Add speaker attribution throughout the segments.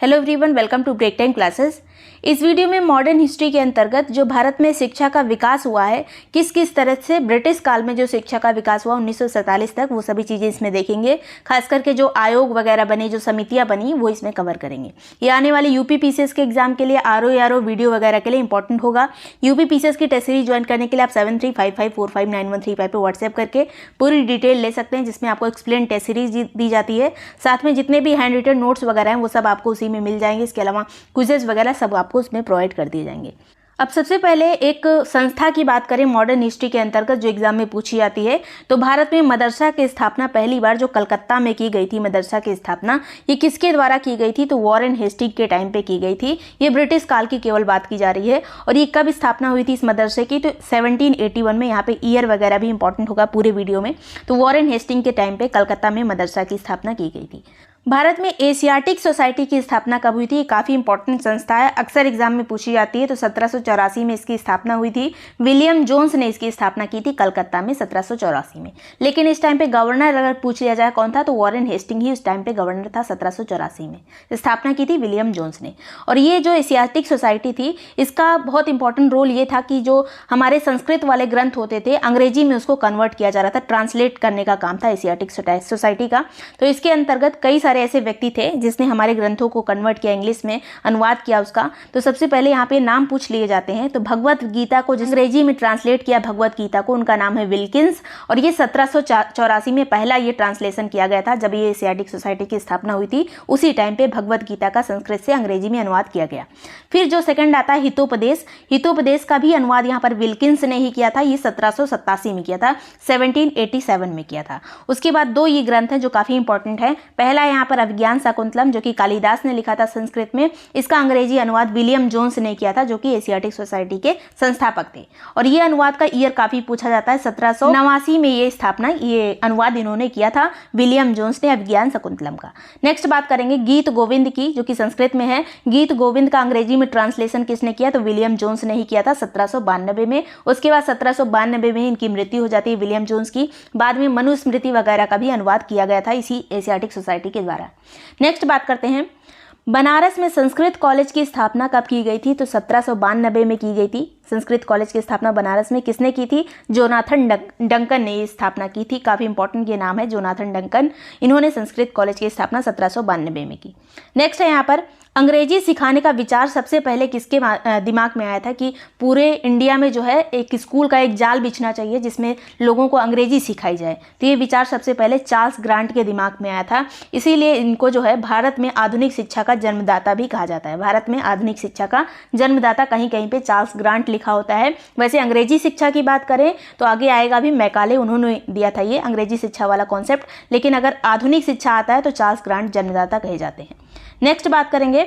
Speaker 1: Hello everyone, welcome to break time classes. इस video में modern history के अंतर्गत जो भारत में शिक्षा का विकास हुआ है, किस किस तरह से ब्रिटिश काल में जो शिक्षा का विकास हुआ 1947 तक, वो सभी चीज़ें इसमें देखेंगे। खास करके जो आयोग वगैरह बने, जो समितियां बनी, वो इसमें कवर करेंगे। ये आने वाले यूपी पीसीएस के एग्जाम के लिए आरओ वीडियो वगैरह के लिए इंपॉर्टेंट होगा। यूपी पीसीएस की टेस्ट सीरीज ज्वाइन करने के लिए आप 7355459135 पर व्हाट्सएप करके पूरी डिटेल ले सकते हैं, जिसमें आपको एक्सप्लेन टेस्ट सीरीज दी जाती है। साथ में जितने भी हैंड रिटन नोट्स वगैरह हैं वो सब आपको उसी में मिल जाएंगे। इसके अलावा क्विजेस वगैरह सब आपको उसमें प्रोवाइड कर दिए जाएंगे। अब सबसे पहले एक संस्था की बात करें मॉडर्न हिस्ट्री के अंतर्गत जो एग्जाम में पूछी जाती है, तो भारत में मदरसा की स्थापना पहली बार जो कलकत्ता में की गई थी, मदरसा की स्थापना ये किसके द्वारा की गई थी? तो वॉरेन हेस्टिंग के टाइम पे की गई थी। ये ब्रिटिश काल की केवल बात की जा रही है। और ये कब स्थापना हुई थी इस मदरसे की? तो 1781 में। यहाँ पे ईयर वगैरह भी इंपॉर्टेंट होगा पूरे वीडियो में। तो वॉरेन हेस्टिंग के टाइम पे कलकत्ता में मदरसा की स्थापना की गई थी। भारत में एशियाटिक सोसाइटी की स्थापना कब हुई थी? काफ़ी इंपॉर्टेंट संस्था है, अक्सर एग्जाम में पूछी जाती है। तो 1784 में इसकी स्थापना हुई थी। विलियम जोन्स ने इसकी स्थापना की थी कलकत्ता में 1784 में। लेकिन इस टाइम पे गवर्नर अगर पूछ लिया जाए कौन था, तो वॉरेन हेस्टिंग ही उस टाइम पे गवर्नर था। 1784 में स्थापना की थी विलियम जोन्स ने। और ये जो एशियाटिक सोसाइटी थी, इसका बहुत इंपॉर्टेंट रोल ये था कि जो हमारे संस्कृत वाले ग्रंथ होते थे, अंग्रेजी में उसको कन्वर्ट किया जा रहा था, ट्रांसलेट करने का काम था एशियाटिक सोसाइटी का। तो इसके अंतर्गत कई सारे ऐसे व्यक्ति थे जिसने हमारे ग्रंथों को कन्वर्ट किया, इंग्लिश में अनुवाद किया उसका। तो सबसे पहले यहाँ पे नाम पूछ लिए जाते हैं। तो भगवत गीता को जिस अंग्रेजी में ट्रांसलेट किया, भगवत गीता को, उनका नाम है विल्किंस। और ये 1784 में पहला ये ट्रांसलेशन किया गया था, जब ये एशियाटिक सोसाइटी की स्थापना हुई थी। उसी टाइम पे भगवत गीता का संस्कृत से अंग्रेजी में अनुवाद किया गया। फिर जो सेकंड आता है हितोपदेश। हितोपदेश का भी अनुवाद यहाँ पर विल्किंस ने ही किया था। ये 1787 में किया था, 1787 में किया था। उसके बाद दो ये ग्रंथ हैं जो काफी इंपॉर्टेंट है। पहला यहाँ पर अभिज्ञान शाकुंतलम, जो कि कालिदास ने लिखा था संस्कृत में। इसका अंग्रेजी अनुवाद विलियम जोन्स ने किया था, जो कि एशियाटिक सोसाइटी के संस्थापक थे। और ये अनुवाद का ईयर काफी पूछा जाता है। 1789 में ये स्थापना, ये अनुवाद इन्होंने किया था विलियम जोन्स ने अभिज्ञान शाकुंतलम का। नेक्स्ट बात करेंगे गीत गोविंद की, जो कि संस्कृत में है। गीत गोविंद का अंग्रेजी में ट्रांसलेशन किसने किया? तो विलियम जोन्स ने ही किया था 1792 में। उसके बाद 1792 में इनकी मृत्यु हो जाती है विलियम जोन्स की। बाद में मनुस्मृति वगैरह का भी अनुवाद किया गया था इसी एशियाटिक सोसाइटी के द्वारा। नेक्स्ट बात करते हैं बनारस में संस्कृत कॉलेज की स्थापना कब की गई थी? तो 1792 में की गई थी। संस्कृत कॉलेज की स्थापना बनारस में किसने की थी? जोनाथन डंकन ने ये स्थापना की थी। काफ़ी इंपॉर्टेंट ये नाम है, जोनाथन डंकन। इन्होंने संस्कृत कॉलेज की स्थापना 1792 में की। नेक्स्ट है यहाँ पर अंग्रेजी सिखाने का विचार सबसे पहले किसके दिमाग में आया था कि पूरे इंडिया में जो है एक स्कूल का एक जाल बिछना चाहिए जिसमें लोगों को अंग्रेजी सिखाई जाए। तो ये विचार सबसे पहले चार्ल्स ग्रांट के दिमाग में आया था। इसीलिए इनको जो है भारत में आधुनिक शिक्षा का जन्मदाता भी कहा जाता है। भारत में आधुनिक शिक्षा का जन्मदाता कहीं कहीं पे चार्ल्स ग्रांट लिखा होता है। वैसे अंग्रेजी शिक्षा की बात करें तो आगे आएगा भी मैकाले, उन्होंने दिया था ये अंग्रेजी शिक्षा वाला कॉन्सेप्ट। लेकिन अगर आधुनिक शिक्षा आता है तो चार्ल्स ग्रांट जन्मदाता कहे जाते हैं। नेक्स्ट बात करेंगे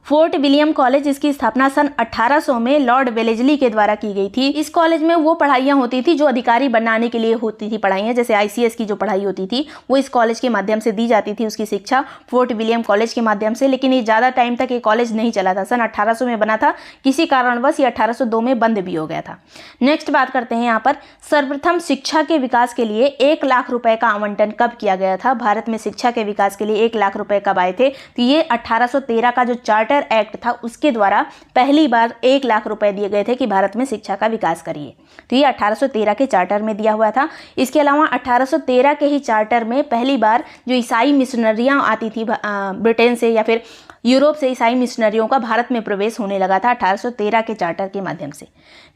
Speaker 1: फोर्ट विलियम कॉलेज। इसकी स्थापना सन 1800 में लॉर्ड वेलेजली के द्वारा की गई थी। इस कॉलेज में वो पढ़ाइयाँ होती थी जो अधिकारी बनाने के लिए होती थी पढ़ाइयाँ, जैसे आईसीएस की जो पढ़ाई होती थी वो इस कॉलेज के माध्यम से दी जाती थी, उसकी शिक्षा फोर्ट विलियम कॉलेज के माध्यम से। लेकिन ये ज़्यादा टाइम तक ये कॉलेज नहीं चला था। सन 1800 में बना था, किसी कारणवश ये 1802 में बंद भी हो गया था। नेक्स्ट बात करते हैं यहाँ पर सर्वप्रथम शिक्षा के विकास के लिए 1 लाख रुपए का आवंटन कब किया गया था? भारत में शिक्षा के विकास के लिए 1 लाख रुपए कब आए थे? तो ये 1813 का जो चार्टर एक्ट था उसके द्वारा पहली बार 1 लाख रुपए दिए गए थे कि भारत में शिक्षा का विकास करिए। तो ये 1813 के चार्टर में दिया हुआ था। इसके अलावा 1813 के ही चार्टर में पहली बार जो ईसाई मिशनरियां आती थी ब्रिटेन से या फिर यूरोप से, ईसाई मिशनरियों का भारत में प्रवेश होने लगा था 1813 के चार्टर के माध्यम से।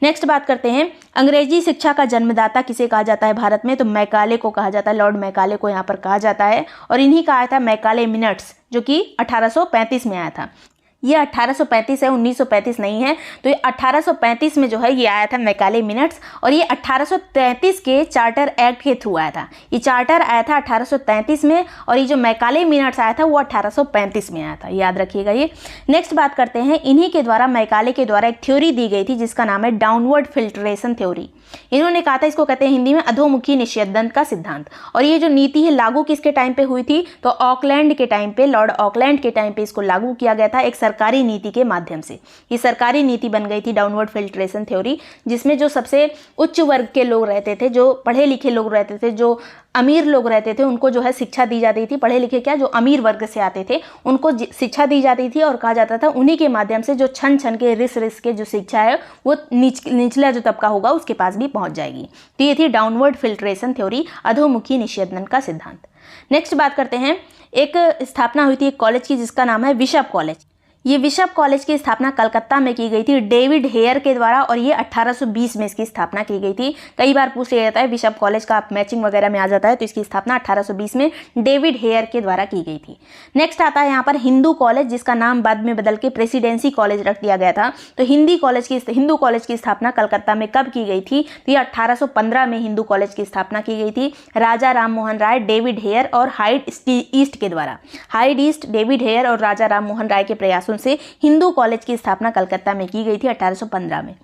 Speaker 1: नेक्स्ट बात करते हैं अंग्रेजी शिक्षा का जन्मदाता किसे कहा जाता है भारत में? तो मैकाले को कहा जाता है, लॉर्ड मैकाले को यहाँ पर कहा जाता है। और इन्हीं का आया था मैकाले मिनट्स, जो कि 1835 में आया था। ये 1835 है, 1935 नहीं है। तो ये 1835 में जो है ये आया था मैकाले मिनट्स। और ये 1833 के चार्टर एक्ट के थ्रू आया था। ये चार्टर आया था 1833 में और ये जो मैकाले मिनट्स आया था वो 1835 में आया था, याद रखिएगा ये। नेक्स्ट बात करते हैं इन्हीं के द्वारा, मैकाले के द्वारा एक थ्योरी दी गई थी जिसका नाम है डाउनवर्ड फिल्ट्रेशन थ्योरी। इन्होंने कहा था, इसको कहते हैं हिंदी में अधोमुखी निषेधन का सिद्धांत। और ये जो नीति है लागू किसके टाइम पे हुई थी? तो ऑकलैंड के टाइम पे, लॉर्ड ऑकलैंड के टाइम पे इसको लागू किया गया था। एक सरकारी नीति के माध्यम से। ये सरकारी नीति बन गई थी डाउनवर्ड फिल्ट्रेशन थ्योरी, जिसमें जो सबसे उच्च वर्ग के लोग रहते थे, जो पढ़े लिखे लोग रहते थे, जो अमीर लोग रहते थे, उनको जो है शिक्षा दी जाती थी। पढ़े लिखे क्या, जो अमीर वर्ग से आते थे उनको शिक्षा दी जाती थी और कहा जाता था उन्हीं के माध्यम से जो छन छन के रिस के जो शिक्षा है वो निचला जो तबका होगा उसके पास भी पहुंच जाएगी। तो ये थी डाउनवर्ड फिल्ट्रेशन थ्योरी, अधोमुखी निषेधन का सिद्धांत। नेक्स्ट बात करते हैं, एक स्थापना हुई थी एक कॉलेज की जिसका नाम है बिशप कॉलेज। ये बिशप कॉलेज की स्थापना कलकत्ता में की गई थी डेविड हेयर के द्वारा और ये 1820 में इसकी स्थापना की गई थी। कई बार पूछ लिया जाता है बिशप कॉलेज का, आप मैचिंग वगैरह में आ जाता है, तो इसकी स्थापना 1820 में डेविड हेयर के द्वारा की गई थी। नेक्स्ट आता है यहाँ पर हिंदू कॉलेज, जिसका नाम बाद में बदल के प्रेसिडेंसी कॉलेज रख दिया गया था। तो हिंदू कॉलेज की स्थापना कलकत्ता में कब की गई थी? तो ये 1815 में हिंदू कॉलेज की स्थापना की गई थी राजा राम मोहन राय, डेविड हेयर और हाइड ईस्ट के द्वारा। हाइड ईस्ट, डेविड हेयर और राजा राम मोहन राय के प्रयासों से हिंदू कॉलेज की स्थापना कलकत्ता में की गई थी 1815 में।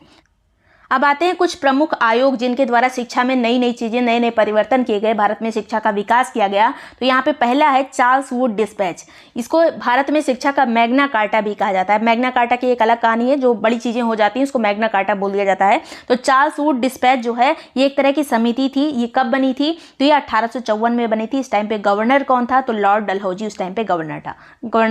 Speaker 1: अब आते हैं कुछ प्रमुख आयोग जिनके द्वारा शिक्षा में नई नई चीजें, नए नए परिवर्तन किए गए, भारत में शिक्षा का विकास किया गया। तो यहाँ पे पहला है चार्ल्स वुड डिस्पैच। इसको भारत में शिक्षा का मैग्ना कार्टा भी कहा जाता है। मैग्ना कार्टा की एक अलग कहानी है, जो बड़ी चीजें हो जाती हैं उसको मैग्ना कार्टा बोल दिया जाता है। तो चार्ल्स वुड डिस्पैच जो है ये एक तरह की समिति थी। ये कब बनी थी? तो ये 1854 में बनी थी। इस टाइम पे गवर्नर कौन था? तो लॉर्ड डलहौजी उस टाइम पे गवर्नर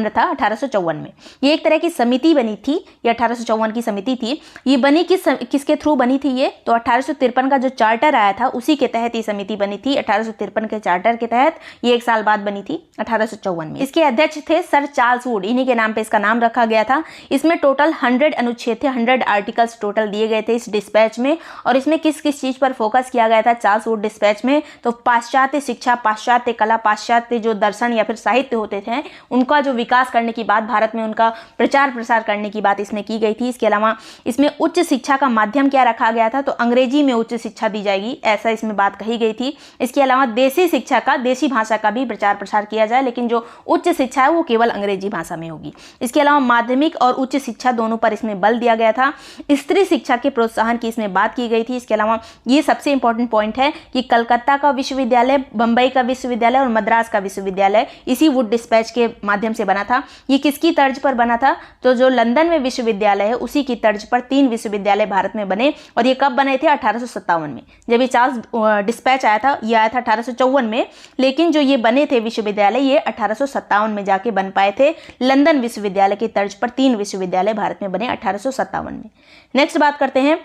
Speaker 1: था 1854 में। ये एक तरह की समिति बनी थी, ये 1854 की समिति थी। ये बनी किसके थ्रू बनी थी ये? तो 1853 का जो चार्टर आया था उसी के तहत ये समिति बनी थी। 1853 के चार्टर के तहत ये एक साल बाद बनी थी 1854 में। इसके अध्यक्ष थे सर चार्ल्स वुड, इन्हीं के नाम पे इसका नाम रखा गया था। इसमें टोटल 100 अनुच्छेद थे, 100 आर्टिकल्स टोटल दिए गए थे इस डिस्पैच में। और इसमें किस किस चीज पर फोकस किया गया था चार्ल्स वुड डिस्पैच में? तो पाश्चात्य शिक्षा, पाश्चात्य कला, पाश्चात्य जो दर्शन या फिर साहित्य होते थे उनका जो विकास करने की बात, भारत में उनका प्रचार प्रसार करने की बात इसमें की गई थी। इसके अलावा इसमें उच्च शिक्षा का माध्यम क्या रखा गया था? तो अंग्रेजी में उच्च शिक्षा दी जाएगी, ऐसा इसमें बात कही गई थी। इसके अलावा देसी शिक्षा का, देसी भाषा का भी प्रचार प्रसार किया जाए, लेकिन जो उच्च शिक्षा है वो केवल अंग्रेजी भाषा में होगी। इसके अलावा माध्यमिक और उच्च शिक्षा दोनों पर इसमें बल दिया गया था। स्त्री शिक्षा के प्रोत्साहन की इसमें बात की गई थी। इसके अलावा ये सबसे इंपॉर्टेंट पॉइंट है कि कलकत्ता का विश्वविद्यालय, बंबई का विश्वविद्यालय और मद्रास का विश्वविद्यालय इसी वुड डिस्पैच के माध्यम से बना था। ये किसकी तर्ज पर बना था? तो जो लंदन में विश्वविद्यालय है उसी की तर्ज पर 3 विश्वविद्यालय भारत में बने। और ये कब बने थे? 1857 में। जब ये चार्ल्स डिस्पैच आया था, ये आया था 1854 में, लेकिन जो ये बने थे विश्वविद्यालय ये 1857 में जाके बन पाए थे। लंदन विश्वविद्यालय की तर्ज पर 3 विश्वविद्यालय भारत में बने 1857 में। नेक्स्ट बात करते हैं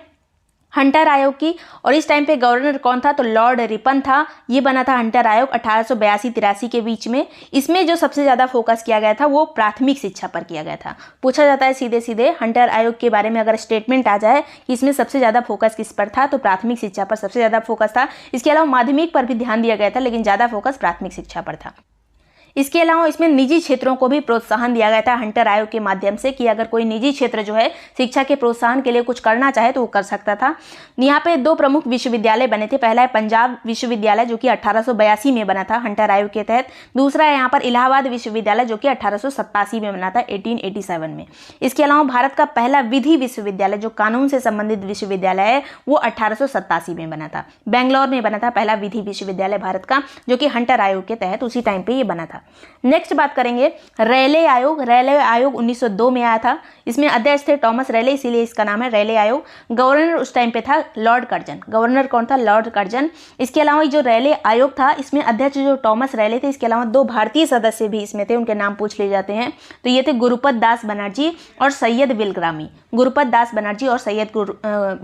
Speaker 1: हंटर आयोग की, और इस टाइम पे गवर्नर कौन था? तो लॉर्ड रिपन था। ये बना था हंटर आयोग 1882-83 के बीच में। इसमें जो सबसे ज़्यादा फोकस किया गया था वो प्राथमिक शिक्षा पर किया गया था। पूछा जाता है सीधे सीधे हंटर आयोग के बारे में अगर स्टेटमेंट आ जाए कि इसमें सबसे ज़्यादा फोकस किस पर था, तो प्राथमिक शिक्षा पर सबसे ज़्यादा फोकस था। इसके अलावा माध्यमिक पर भी ध्यान दिया गया था, लेकिन ज़्यादा फोकस प्राथमिक शिक्षा पर था। इसके अलावा इसमें निजी क्षेत्रों को भी प्रोत्साहन दिया गया था हंटर आयोग के माध्यम से, कि अगर कोई निजी क्षेत्र जो है शिक्षा के प्रोत्साहन के लिए कुछ करना चाहे तो वो कर सकता था। यहाँ पे 2 प्रमुख विश्वविद्यालय बने थे। पहला है पंजाब विश्वविद्यालय जो कि 1882 में बना था हंटर आयोग के तहत। दूसरा है यहाँ पर इलाहाबाद विश्वविद्यालय जो कि 1887 में बना था, 1887 में। इसके अलावा भारत का पहला विधि विश्वविद्यालय जो कानून से संबंधित विश्वविद्यालय है वो 1887 में बना था। बेंगलोर में बना था पहला विधि विश्वविद्यालय भारत का, जो कि हंटर आयोग के तहत उसी टाइम पे ये बना था। नेक्स्ट बात करेंगे रेले आयोग। रेले आयोग 1902 में आया था। इसमें अध्यक्ष थे टॉमस रेले, इसीलिए इसका नाम है रेले आयोग। गवर्नर उस टाइम पे था लॉर्ड कर्जन। गवर्नर कौन था? Lord Curzon. इसके अलावा जो रेले आयोग था इसमें अध्यक्ष जो टॉमस रेले थे, इसके अलावा 2 भारतीय सदस्य भी इसमें थे, उनके नाम पूछ लिए जाते हैं। तो ये थे गुरुपत दास बनर्जी और सैयद बिलग्रामी। गुरुपत दास बनर्जी और सैयद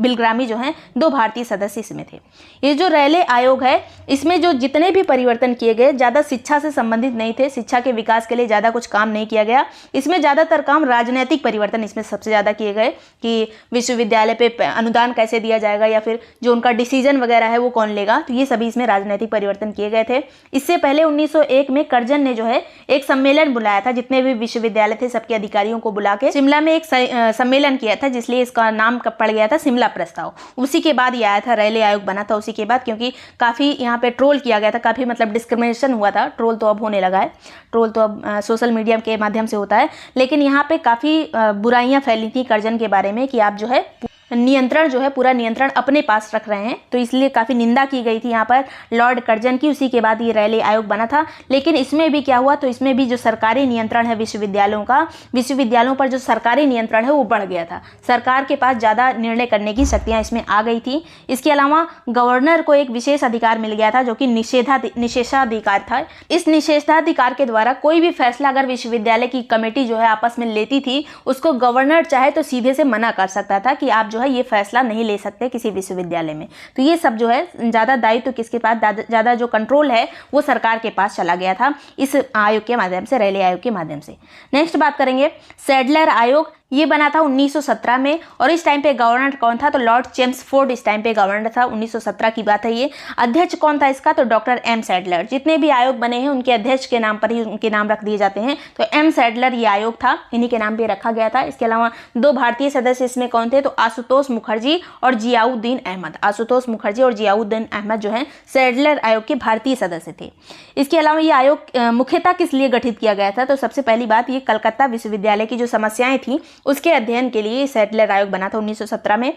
Speaker 1: बिलग्रामी जो हैं 2 भारतीय सदस्य इसमें थे। ये जो रेले आयोग है इसमें जो जितने भी परिवर्तन किए गए ज़्यादा शिक्षा से संबंधित नहीं थे। शिक्षा के विकास के लिए ज़्यादा कुछ काम नहीं किया गया। इसमें ज़्यादातर काम राजनीतिक परिवर्तन इसमें सबसे ज़्यादा किए गए, कि विश्वविद्यालय पे अनुदान कैसे दिया जाएगा या फिर जो उनका डिसीजन वगैरह है वो कौन लेगा। तो ये सभी इसमें राजनीतिक परिवर्तन किए गए थे। इससे पहले 1901 में कर्जन ने जो है एक सम्मेलन बुलाया था, जितने भी विश्वविद्यालय थे सबके अधिकारियों को बुला के शिमला में एक सम्मेलन किया था, जिसलिए इसका नाम पड़ गया था शिमला प्रस्ताव। उसी के बाद ये आया था, रेले आयोग बना था उसी के बाद, क्योंकि काफ़ी यहाँ पे ट्रोल किया गया था, काफ़ी मतलब डिस्क्रिमिनेशन हुआ था। ट्रोल तो अब होने लगा है, ट्रोल तो अब सोशल मीडिया के माध्यम से होता है, लेकिन यहाँ पे काफ़ी बुराइयाँ फैली थी कर्जन के बारे में कि आप जो है नियंत्रण जो है, पूरा नियंत्रण अपने पास रख रहे हैं, तो इसलिए काफ़ी निंदा की गई थी यहाँ पर लॉर्ड कर्जन की। उसी के बाद ये रैले आयोग बना था। लेकिन इसमें भी क्या हुआ, तो इसमें भी जो सरकारी नियंत्रण है विश्वविद्यालयों का, विश्वविद्यालयों पर जो सरकारी नियंत्रण है वो बढ़ गया था। सरकार के पास ज़्यादा निर्णय करने की शक्तियाँ इसमें आ गई थी। इसके अलावा गवर्नर को एक विशेष अधिकार मिल गया था जो कि निषेधाधिकार था। इस निषेधाधिकार के द्वारा कोई भी फैसला अगर विश्वविद्यालय की कमेटी जो है आपस में लेती थी, उसको गवर्नर चाहे तो सीधे से मना कर सकता था कि आप जो है ये फैसला नहीं ले सकते किसी विश्वविद्यालय में। तो ये सब जो है ज़्यादा दायित्व किसके पास, ज़्यादा जो कंट्रोल है वो सरकार के पास चला गया था इस आयोग के माध्यम से, रैले आयोग के माध्यम से। नेक्स्ट बात करेंगे सैडलर आयोग। ये बना था 1917 में और इस टाइम पे गवर्नर कौन था, तो लॉर्ड चेम्सफोर्ड इस टाइम पे गवर्नर था। 1917 की बात है ये। अध्यक्ष कौन था इसका, तो डॉक्टर एम सैडलर। जितने भी आयोग बने हैं उनके अध्यक्ष के नाम पर ही उनके नाम रख दिए जाते हैं, तो एम सैडलर ये आयोग था, इन्हीं के नाम पे रखा गया था। इसके अलावा 2 भारतीय सदस्य इसमें कौन थे, तो आशुतोष मुखर्जी और जियाउद्दीन अहमद। आशुतोष मुखर्जी और जियाउद्दीन अहमद जो है सैडलर आयोग के भारतीय सदस्य थे। इसके अलावा ये आयोग मुख्यतः किस लिए गठित किया गया था, तो सबसे पहली बात ये कलकत्ता विश्वविद्यालय की जो समस्याएं थी उसके अध्ययन के लिए सैडलर आयोग बना था 1917 में।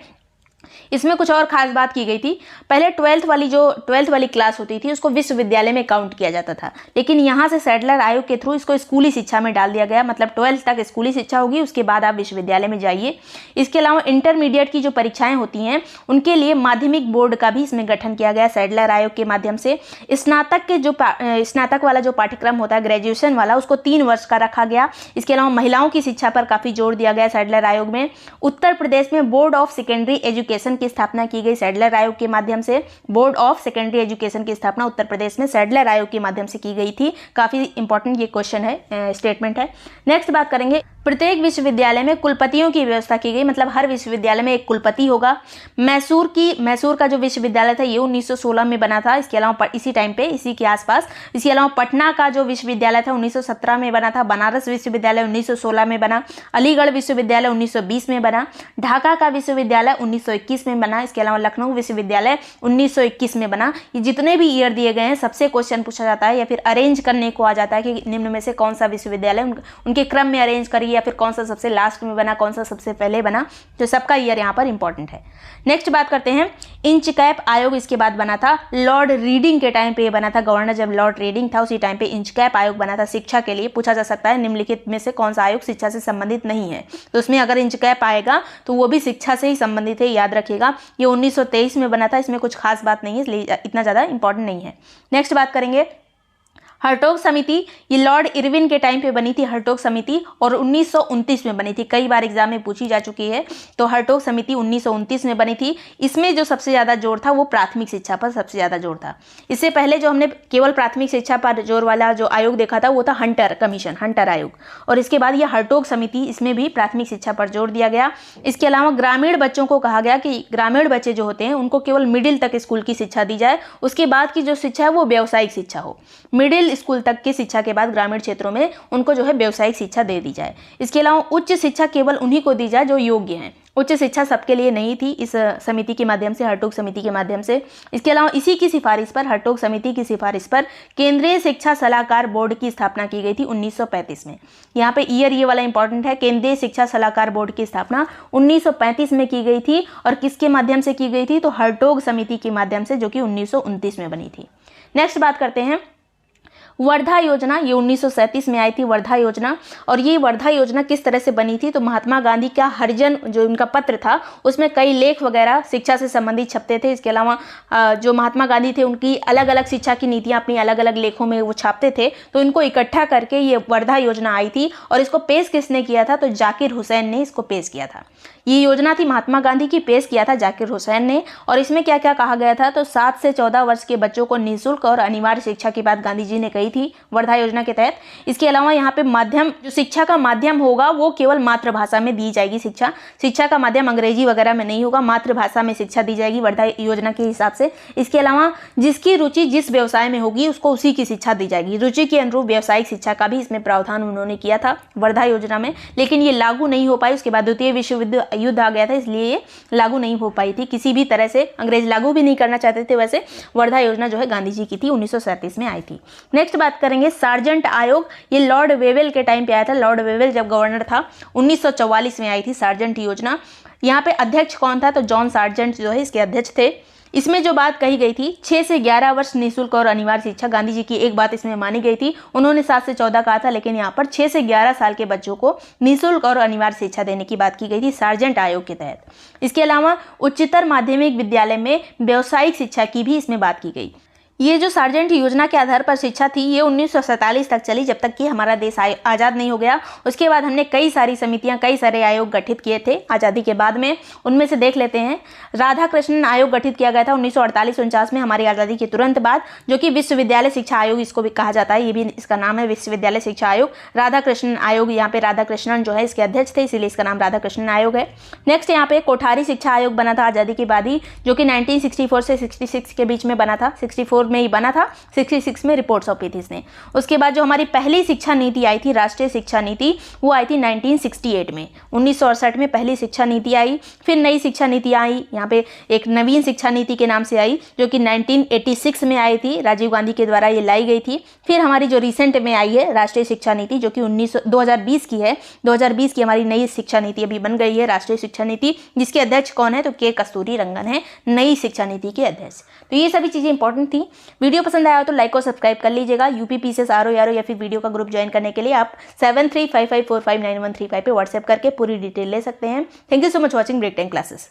Speaker 1: इसमें कुछ और खास बात की गई थी। पहले 12th वाली क्लास होती थी उसको विश्वविद्यालय में काउंट किया जाता था, लेकिन यहाँ से सैडलर आयोग के थ्रू इसको स्कूली शिक्षा में डाल दिया गया। मतलब 12th तक स्कूली शिक्षा होगी, उसके बाद आप विश्वविद्यालय में जाइए। इसके अलावा इंटरमीडिएट की जो परीक्षाएं होती हैं उनके लिए माध्यमिक बोर्ड का भी इसमें गठन किया गया सैडलर आयोग के माध्यम से। स्नातक वाला जो पाठ्यक्रम होता है ग्रेजुएशन वाला, उसको 3 वर्ष का रखा गया। इसके अलावा महिलाओं की शिक्षा पर काफ़ी जोर दिया गया सैडलर आयोग में। उत्तर प्रदेश में बोर्ड ऑफ सेकेंडरी एजुकेशन की स्थापना की गई सैडलर आयोग के माध्यम से। बोर्ड ऑफ सेकेंडरी एजुकेशन की स्थापना उत्तर प्रदेश में सैडलर आयोग के माध्यम से की गई थी। काफ़ी इंपॉर्टेंट ये क्वेश्चन है, स्टेटमेंट है। नेक्स्ट बात करेंगे, प्रत्येक विश्वविद्यालय में कुलपतियों की व्यवस्था की गई। मतलब हर विश्वविद्यालय में एक कुलपति होगा। मैसूर का जो विश्वविद्यालय था ये 1916 में बना था। इसके अलावा इसी टाइम पे, इसी के आसपास। इसके अलावा पटना का जो विश्वविद्यालय था 1917 में बना था। बनारस विश्वविद्यालय 1916 में बना। अलीगढ़ विश्वविद्यालय 1920 में बना। ढाका का विश्वविद्यालय 1921 में बना। इसके अलावा लखनऊ विश्वविद्यालय 1921 में बना। ये जितने भी ईयर दिए गए हैं सबसे क्वेश्चन पूछा जाता है या फिर अरेंज करने को आ जाता है कि निम्न में से कौन सा विश्वविद्यालय उनके क्रम में अरेंज करिए या फिर कौन सा सबसे लास्ट में बना, कौन सा सबसे पहले बना। तो सबका ईयर यहाँ पर इंपॉर्टेंट है। नेक्स्ट बात करते हैं इंच कैप आयोग। इसके बाद बना था लॉर्ड रीडिंग के टाइम पे बना था। गवर्नर जब लॉर्ड रीडिंग था उसी टाइम पे इंच कैप आयोग बना था शिक्षा के लिए। पूछा जा सकता है निम्नलिखित में से कौन सा आयोग शिक्षा से संबंधित नहीं है, तो उसमें अगर इंच कैप आएगा तो वो भी शिक्षा से ही संबंधित है, याद रखिएगा। ये 1923 में बना था। इसमें कुछ खास बात नहीं है, इसलिए इतना ज़्यादा इंपॉर्टेंट नहीं है। नेक्स्ट बात करेंगे हर्टोग समिति। ये लॉर्ड इरविन के टाइम पे बनी थी हर्टोग समिति और 1929 में बनी थी। कई बार एग्जाम में पूछी जा चुकी है। तो हर्टोग समिति 1929 में बनी थी। इसमें जो सबसे ज़्यादा जोर था वो प्राथमिक शिक्षा पर सबसे ज़्यादा जोर था। इससे पहले जो हमने केवल प्राथमिक शिक्षा पर जोर वाला जो आयोग देखा था वो था हंटर कमीशन, हंटर आयोग। और इसके बाद ये हर्टोग समिति, इसमें भी प्राथमिक शिक्षा पर जोर दिया गया। इसके अलावा ग्रामीण बच्चों को कहा गया कि ग्रामीण बच्चे जो होते हैं उनको केवल मिडिल तक स्कूल की शिक्षा दी जाए, उसके बाद की जो शिक्षा है वो व्यावसायिक शिक्षा हो। मिडिल स्कूल तक की शिक्षा के बाद ग्रामीण क्षेत्रों में उनको जो है व्यावसायिक शिक्षा दे दी जाए। इसके अलावा उच्च शिक्षा केवल उन्हीं को दी जाए जो योग्य हैं। उच्च शिक्षा सबके लिए नहीं थी इस समिति के माध्यम से, हर्टोग समिति के माध्यम से। इसके अलावा इसी की सिफारिश पर, हर्टोग समिति की सिफारिश पर केंद्रीय शिक्षा सलाहकार बोर्ड की स्थापना की गई थी 1935 में। यहाँ पे ईयर ये वाला इंपॉर्टेंट है। केंद्रीय शिक्षा सलाहकार बोर्ड की स्थापना 1935 में की गई थी और किसके माध्यम से की गई थी, तो हर्टोग समिति के माध्यम से, जो कि 1929 में बनी थी। नेक्स्ट बात करते हैं वर्धा योजना। ये 1937 में आई थी वर्धा योजना। और ये वर्धा योजना किस तरह से बनी थी, तो महात्मा गांधी का हरिजन जो उनका पत्र था उसमें कई लेख वगैरह शिक्षा से संबंधित छपते थे। इसके अलावा जो महात्मा गांधी थे उनकी अलग अलग शिक्षा की नीतियां अपनी अलग अलग लेखों में वो छापते थे। तो इनको इकट्ठा करके ये वर्धा योजना आई थी और इसको पेश किसने किया था, तो जाकिर हुसैन ने इसको पेश किया था। ये योजना थी महात्मा गांधी की, पेश किया था जाकिर हुसैन ने। और इसमें क्या क्या कहा गया था, तो 7 से 14 वर्ष के बच्चों को निःशुल्क और अनिवार्य शिक्षा की बात गांधी जी ने कही थी वर्धा योजना के तहत। इसके अलावा यहाँ पे माध्यम, जो शिक्षा का माध्यम होगा वो केवल मातृभाषा में दी जाएगी शिक्षा। शिक्षा का माध्यम अंग्रेजी वगैरह में नहीं होगा, मातृभाषा में शिक्षा दी जाएगी वर्धा योजना के हिसाब से। इसके अलावा जिसकी रुचि जिस व्यवसाय में होगी उसको उसी की शिक्षा दी जाएगी। रुचि के अनुरूप व्यावसायिक शिक्षा का भी इसमें प्रावधान उन्होंने किया था वर्धा योजना में, लेकिन ये लागू नहीं हो पाई। उसके बाद द्वितीय विश्व युद्ध आ गया था, इसलिए ये लागू नहीं हो पाई थी किसी भी तरह से। अंग्रेज लागू भी नहीं करना चाहते थे। वैसे वर्धा योजना जो है गांधी जी की थी, 1937 में आई थी। नेक्स्ट बात करेंगे सार्जेंट आयोग। ये लॉर्ड वेवेल के टाइम पे आया था। लॉर्ड वेवेल जब गवर्नर था 1944 में आई थी सार्जेंट योजना। यहाँ पे अध्यक्ष कौन था, तो जॉन सार्जेंट जो है इसके अध्यक्ष थे। इसमें जो बात कही गई थी 6 से 11 वर्ष निःशुल्क और अनिवार्य शिक्षा, गांधी जी की एक बात इसमें मानी गई थी। उन्होंने 7 से 14 कहा था, लेकिन यहाँ पर 6 से 11 साल के बच्चों को निःशुल्क और अनिवार्य शिक्षा देने की बात की गई थी सार्जेंट आयोग के तहत। इसके अलावा उच्चतर माध्यमिक विद्यालय में व्यावसायिक शिक्षा की भी इसमें बात की गई। ये जो सार्जेंट योजना के आधार पर शिक्षा थी ये 1947 तक चली, जब तक कि हमारा देश आज़ाद नहीं हो गया। उसके बाद हमने कई सारी समितियां, कई सारे आयोग गठित किए थे आज़ादी के बाद में। उनमें से देख लेते हैं। राधा कृष्णन आयोग गठित किया गया था 1948-49 में, हमारी आज़ादी के तुरंत बाद, जो कि विश्वविद्यालय शिक्षा आयोग इसको भी कहा जाता है। ये भी इसका नाम है विश्वविद्यालय शिक्षा आयोग। राधा कृष्णन आयोग, यहाँ पे राधा कृष्णन जो है इसके अध्यक्ष थे, इसीलिए इसका नाम राधा कृष्णन आयोग है। नेक्स्ट यहाँ पे कोठारी शिक्षा आयोग बना था आज़ादी के बाद ही, जो कि 1964 से 66 के बीच में बना था। 64 में ही बना था, 66 में रिपोर्ट सौंपी थी इसने। उसके बाद जो हमारी पहली शिक्षा नीति आई थी, राष्ट्रीय शिक्षा नीति, वो आई थी 1968 में। 1968 में पहली शिक्षा नीति आई। फिर नई शिक्षा नीति आई, यहाँ पे एक नवीन शिक्षा नीति के नाम से आई, जो कि 1986 में आई थी, राजीव गांधी के द्वारा ये लाई गई थी। फिर हमारी जो रिसेंट में आई है राष्ट्रीय शिक्षा नीति, जो कि 2020 की है। 2020 की हमारी नई शिक्षा नीति अभी बन गई है, राष्ट्रीय शिक्षा नीति, जिसके अध्यक्ष कौन है, तो के कस्तूरी रंगन है नई शिक्षा नीति के अध्यक्ष। तो ये सभी चीज़ें इंपॉर्टेंट थी। वीडियो पसंद आया हो तो लाइक और सब्सक्राइब कर लीजिएगा। यूपीपीसीएस आरओ या फिर वीडियो का ग्रुप ज्वाइन करने के लिए आप 7355459135 पे व्हाट्सएप करके पूरी डिटेल ले सकते हैं। Thank you so much watching break time classes.